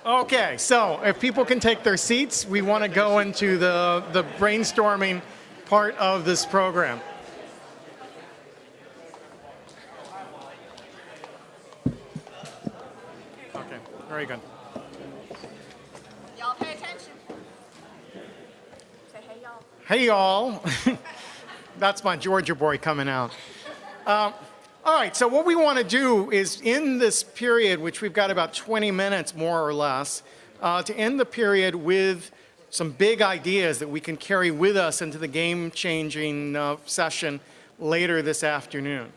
Okay, so if people can take their seats, we want to go into the brainstorming part of this program. Okay, very good. Y'all pay attention. Say hey y'all. Hey y'all. That's my Georgia boy coming out. All right, so what we want to do is in this period, which we've got about 20 minutes more or less, to end the period with some big ideas that we can carry with us into the game-changing session later this afternoon.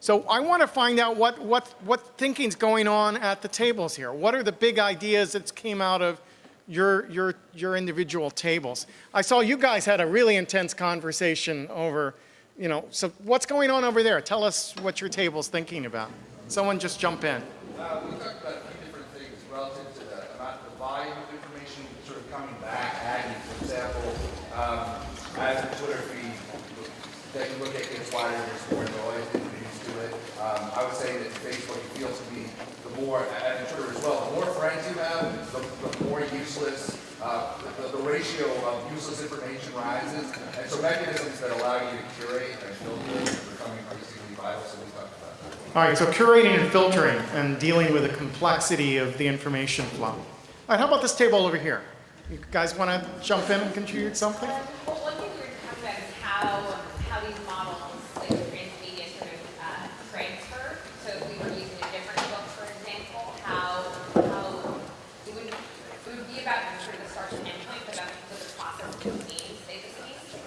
So I want to find out what thinking's going on at the tables here. What are the big ideas that came out of your individual tables? I saw you guys had a really intense conversation over, so what's going on over there? Tell us what your table's thinking about. Someone just jump in. We talked about a few different things relative to the amount of volume of information sort of coming back at you. For example, as a Twitter feed, take a look at it wider, there's more noise than you're used to it. I would say that Facebook feels to be the more, and Twitter as well, the more friends you have, the more useless, the ratio of useless information rises. And so mechanisms that allow you to curate and filter are becoming increasingly vital, so we talked about that. All right, so curating and filtering and dealing with the complexity of the information flow. All right, how about this table over here? You guys want to jump in and contribute something? Well, one thing we were talking about is how these models, like transmedia, sort of transfer. So if we were using a different book, for example, how it would be about sort of the start and end point, but about what the process between say the scenes.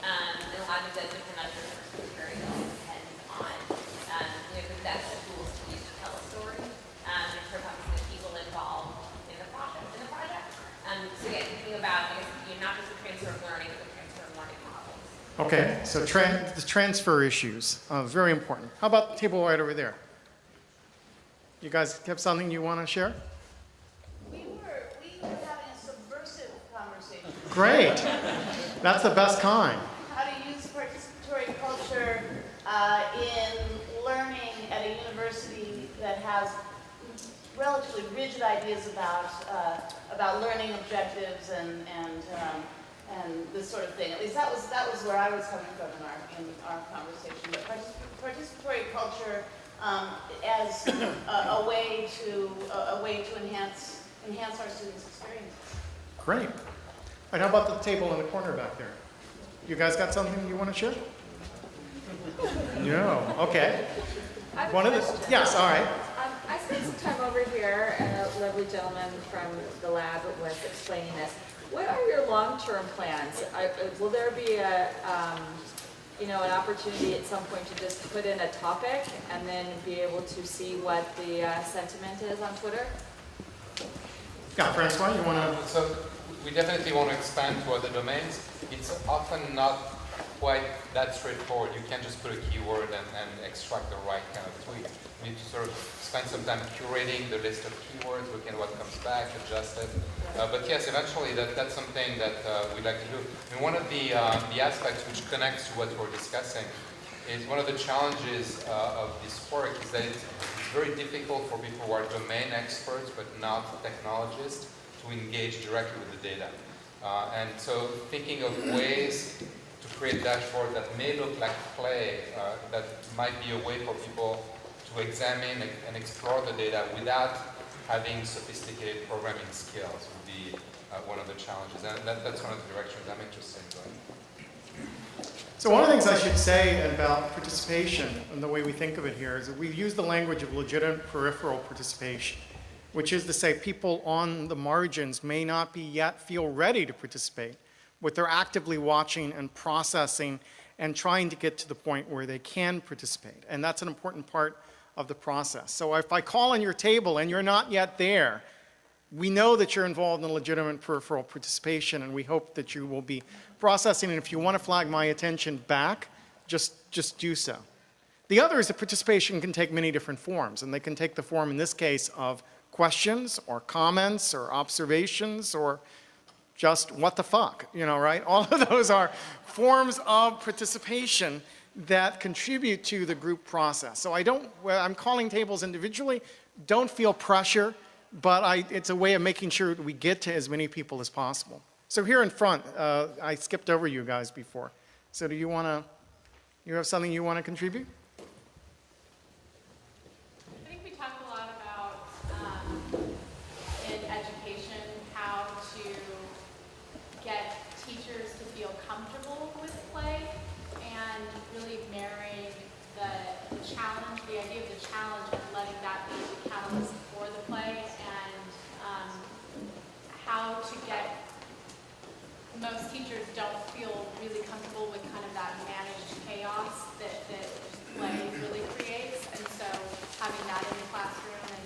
And a lot of it does depend on different material, depends on the best tools to use to tell a story, and sort of having the people involved in the project. So yeah, thinking about not just the transfer of learning, but the transfer of learning models. Okay, so the transfer issues, very important. How about the table right over there? You guys have something you want to share? We were having a subversive conversation. Great. That's the best kind. How to use participatory culture in learning at a university that has relatively rigid ideas about learning objectives and this sort of thing. At least that was where I was coming from in our conversation. But participatory culture as a way to enhance our students' experiences. Great. All right, how about the table in the corner back there? You guys got something you want to share? No. Okay. One of the yes. All right. I spent some time over here, and a lovely gentleman from the lab was explaining this. What are your long-term plans? Will there be an opportunity at some point to just put in a topic and then be able to see what the sentiment is on Twitter? Yeah, Francois, you want to? So we definitely want to expand to other domains. It's often not quite that straightforward. You can't just put a keyword and extract the right kind of tweet. You need to sort of spend some time curating the list of keywords, looking at what comes back, adjust it. But yes, eventually that's something that we'd like to do. And one of the aspects which connects to what we're discussing is one of the challenges of this work is that it's very difficult for people who are domain experts but not technologists to engage directly with the data. And so thinking of ways to create dashboards that may look like play, that might be a way for people to examine and explore the data without having sophisticated programming skills would be one of the challenges. And that's one of the directions I'm interested in going. So one of the things I should say about participation and the way we think of it here is that we use the language of legitimate peripheral participation, which is to say people on the margins may not be yet feel ready to participate, but they're actively watching and processing and trying to get to the point where they can participate. And that's an important part of the process. So if I call on your table and you're not yet there, we know that you're involved in legitimate peripheral participation, and we hope that you will be processing. And if you want to flag my attention back, just do so. The other is that participation can take many different forms, and they can take the form, in this case, of questions or comments or observations or just what the fuck, right? All of those are forms of participation that contribute to the group process. So I'm calling tables individually. Don't feel pressure but it's a way of making sure that we get to as many people as possible. So here in front, I skipped over you guys before. So do you want to, you have something you want to contribute? I think we talked a lot about, in education, how to get teachers to feel comfortable with play and really marrying the challenge, the idea of the challenge and letting that be the catalyst for the play, and how to get, most teachers don't feel really comfortable with kind of that managed chaos that play really creates, and so having that in the classroom and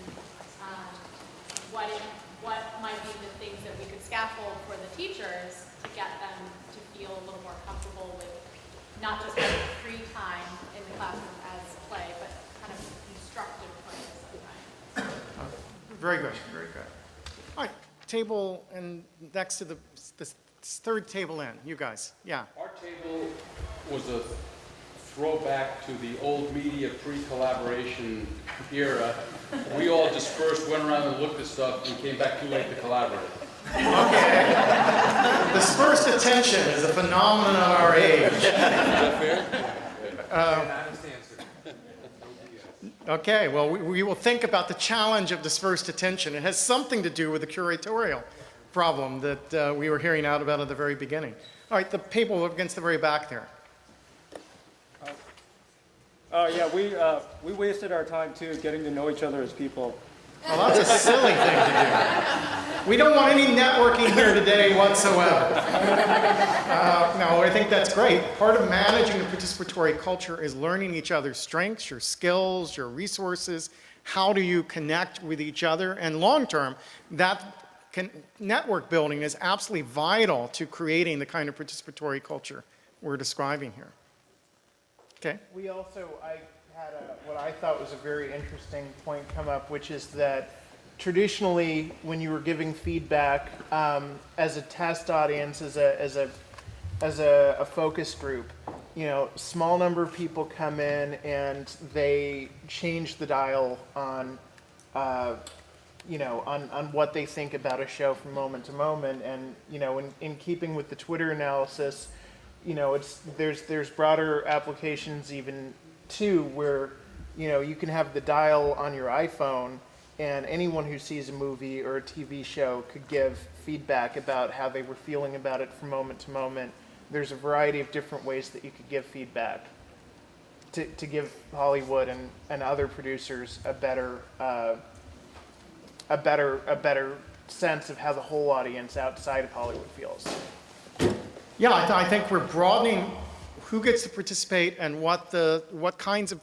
what might be the things that we could scaffold for the teachers to get them to feel a little more comfortable with not just having free time in the classroom as play, but kind of constructive play sometimes. Very good, very good. All right, table and next to the third table in, you guys, yeah. Our table was a throwback to the old media pre-collaboration era. We all dispersed, went around and looked at stuff, and came back too late to collaborate. Okay. Dispersed attention is a phenomenon of our age. Is that fair? Okay, well, we will think about the challenge of dispersed attention. It has something to do with the curatorial problem that we were hearing out about at the very beginning. All right, the table against the very back there. Yeah, we wasted our time too getting to know each other as people. Well, that's a silly thing to do. We don't want any networking here today whatsoever. No, I think that's great. Part of managing the participatory culture is learning each other's strengths, your skills, your resources. How do you connect with each other? And long term, network building is absolutely vital to creating the kind of participatory culture we're describing here. Okay. We also, I had what I thought was a very interesting point come up, which is that traditionally, when you were giving feedback as a test audience, as a focus group, you know, small number of people come in and they change the dial on, you know, on what they think about a show from moment to moment, and you know, in keeping with the Twitter analysis, you know, there's broader applications even too, where you know, you can have the dial on your iPhone, and anyone who sees a movie or a TV show could give feedback about how they were feeling about it from moment to moment. There's a variety of different ways that you could give feedback to give Hollywood and other producers a better sense of how the whole audience outside of Hollywood feels. Yeah, I think we're broadening who gets to participate and what kinds of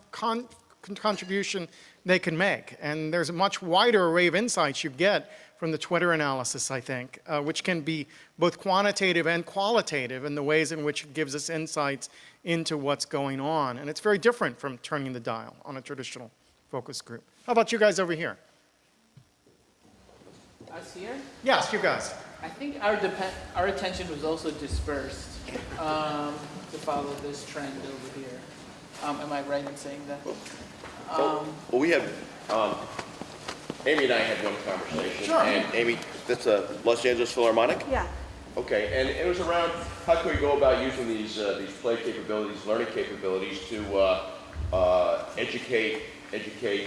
contribution they can make. And there's a much wider array of insights you get from the Twitter analysis, I think, which can be both quantitative and qualitative in the ways in which it gives us insights into what's going on. And it's very different from turning the dial on a traditional focus group. How about you guys over here? Us here? Yes, you guys. I think our attention was also dispersed to follow this trend over here. Am I right in saying that? Well, we had, Amy and I had one conversation. Sure. And Amy, that's a Los Angeles Philharmonic? Yeah. Okay, and it was around how can we go about using these play capabilities, learning capabilities to educate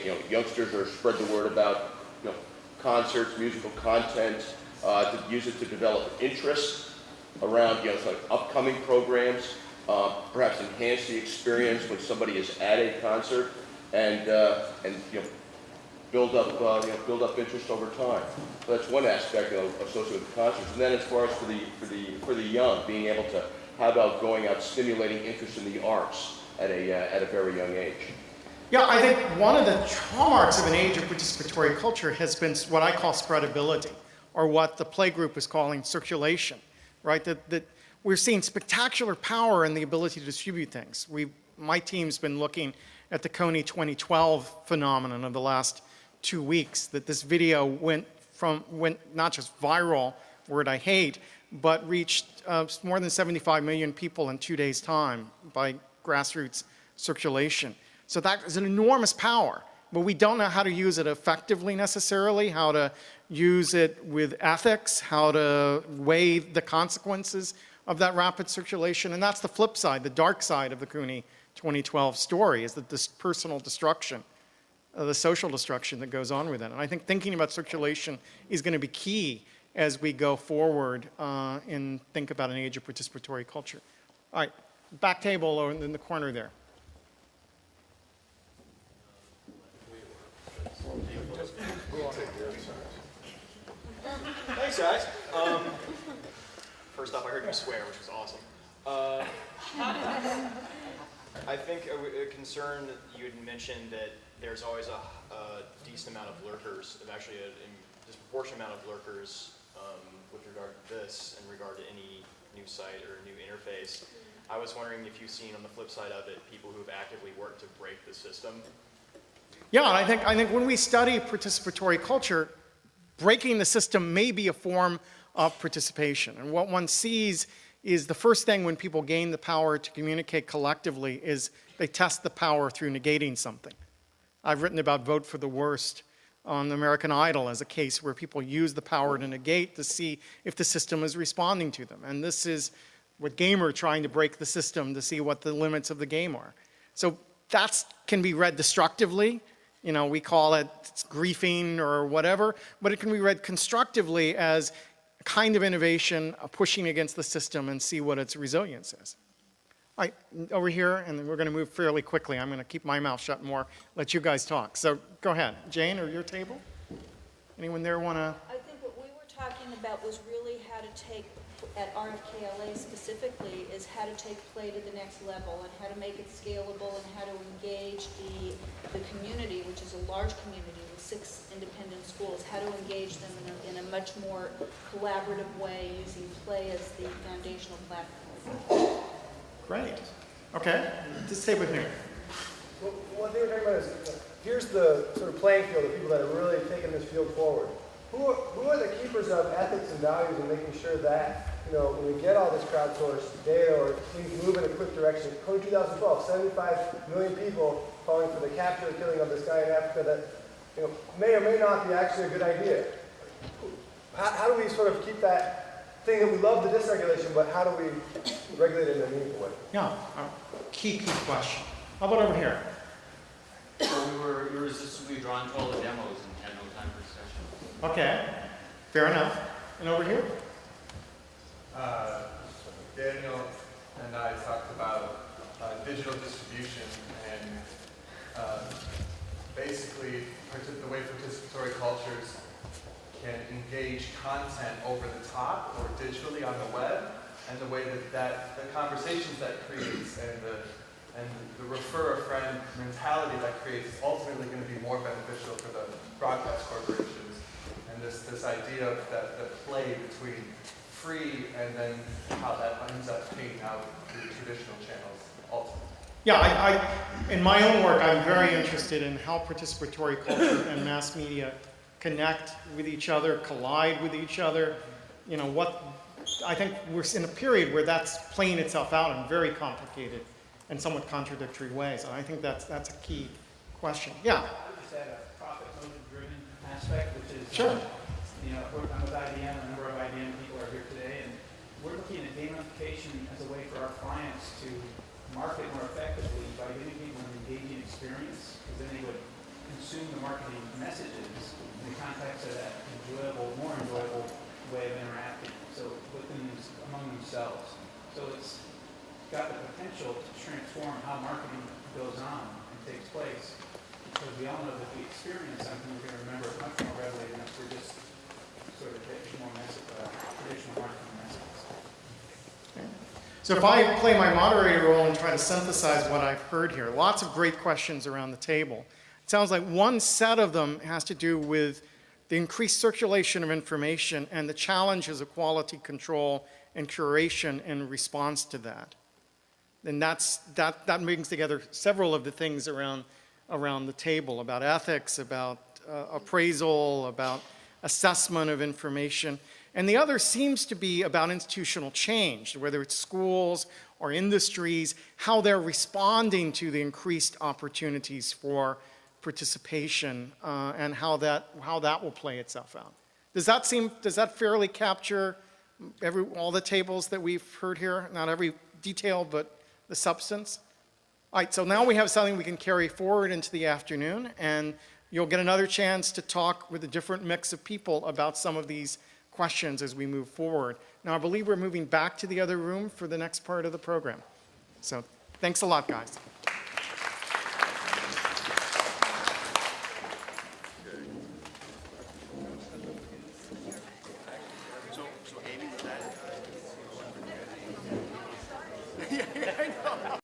you know, youngsters, or spread the word about, you know, concerts, musical content, to use it to develop interest around, you know, like upcoming programs, perhaps enhance the experience when somebody is at a concert, and you know, build up interest over time. So that's one aspect, you know, associated with concerts. And then as far as for the young, being able to, how about going out stimulating interest in the arts at a very young age? Yeah, I think one of the hallmarks of an age of participatory culture has been what I call spreadability, or what the playgroup is calling circulation, right? That we're seeing spectacular power in the ability to distribute things. My team's been looking at the Coney 2012 phenomenon of the last 2 weeks, that this video went not just viral, word I hate, but reached more than 75 million people in 2 days' time by grassroots circulation. So that is an enormous power. but we don't know how to use it effectively necessarily, how to use it with ethics, how to weigh the consequences of that rapid circulation. And that's the flip side, the dark side of the Cooney 2012 story, is that this personal destruction, the social destruction that goes on with it. And I think thinking about circulation is going to be key as we go forward and think about an age of participatory culture. All right, back table in the corner there. Thanks, guys. First off, I heard you swear, which was awesome. I think a concern that you had mentioned that there's always a decent amount of lurkers, and actually a disproportionate amount of lurkers with regard to this, in regard to any new site or new interface. I was wondering if you've seen on the flip side of it people who have actively worked to break the system. Yeah, and I think when we study participatory culture, breaking the system may be a form of participation. And what one sees is the first thing when people gain the power to communicate collectively is they test the power through negating something. I've written about Vote for the Worst on American Idol as a case where people use the power to negate to see if the system is responding to them. And this is what gamer trying to break the system to see what the limits of the game are. So that can be read destructively. You know, we call it griefing or whatever, but it can be read constructively as a kind of innovation, a pushing against the system and see what its resilience is. All right, over here, and then we're going to move fairly quickly. I'm going to keep my mouth shut more, let you guys talk. So go ahead. Jane, or your table? Anyone there want to? I think what we were talking about was really how to take, at RFKLA specifically, is how to take play to the next level and how to make it scalable and how to engage the community, which is a large community with 6 independent schools, how to engage them in a much more collaborative way using play as the foundational platform. Great. Okay, just stay with me. Well, one thing we're talking about is, here's the sort of playing field of people that are really taking this field forward. Who are the keepers of ethics and values and making sure that, when we get all this crowdsourced data or things move in a quick direction? Code 2012, 75 million people calling for the capture and killing of this guy in Africa that, may or may not be actually a good idea. How do we sort of keep that thing that we love the dysregulation, but how do we regulate it in a meaningful way? Yeah, key question. How about over here? So we were irresistibly drawn to all the demos and had no time for discussion. Okay, fair enough. And over here? Daniel and I talked about digital distribution and basically the way participatory cultures can engage content over the top or digitally on the web, and the way that the conversations that creates and the refer a friend mentality that creates is ultimately going to be more beneficial for the broadcast corporations. And this idea of the play between free and then how that ends up paying out through traditional channels ultimately. Yeah, in my own work, I'm very interested in how participatory culture and mass media connect with each other, collide with each other. I think we're in a period where that's playing itself out in very complicated and somewhat contradictory ways. And I think that's a key question. Yeah? I would just add a profit motive-driven aspect, which is, sure. I'm with IBM, a number of IBM people are here today, and we're looking at gamification as a way for our clients to market more effectively by giving people an engaging experience, because then they would consume the marketing messages in the context of that more enjoyable way of interacting, so among themselves. So it's got the potential to transform how marketing goes on and takes place, because we all know that the experience, something we're going to remember much more readily than if we're just sort of traditional marketing messages. Okay. So if I play my moderator role and try to synthesize what I've heard here, lots of great questions around the table. It sounds like one set of them has to do with the increased circulation of information and the challenges of quality control and curation in response to that. And that brings together several of the things around the table about ethics, about appraisal, about assessment of information. And the other seems to be about institutional change, whether it's schools or industries, how they're responding to the increased opportunities for participation and how that will play itself out. Does that fairly capture all the tables that we've heard here? Not every detail, but the substance? All right, so now we have something we can carry forward into the afternoon, and you'll get another chance to talk with a different mix of people about some of these questions as we move forward. Now, I believe we're moving back to the other room for the next part of the program. So thanks a lot, guys.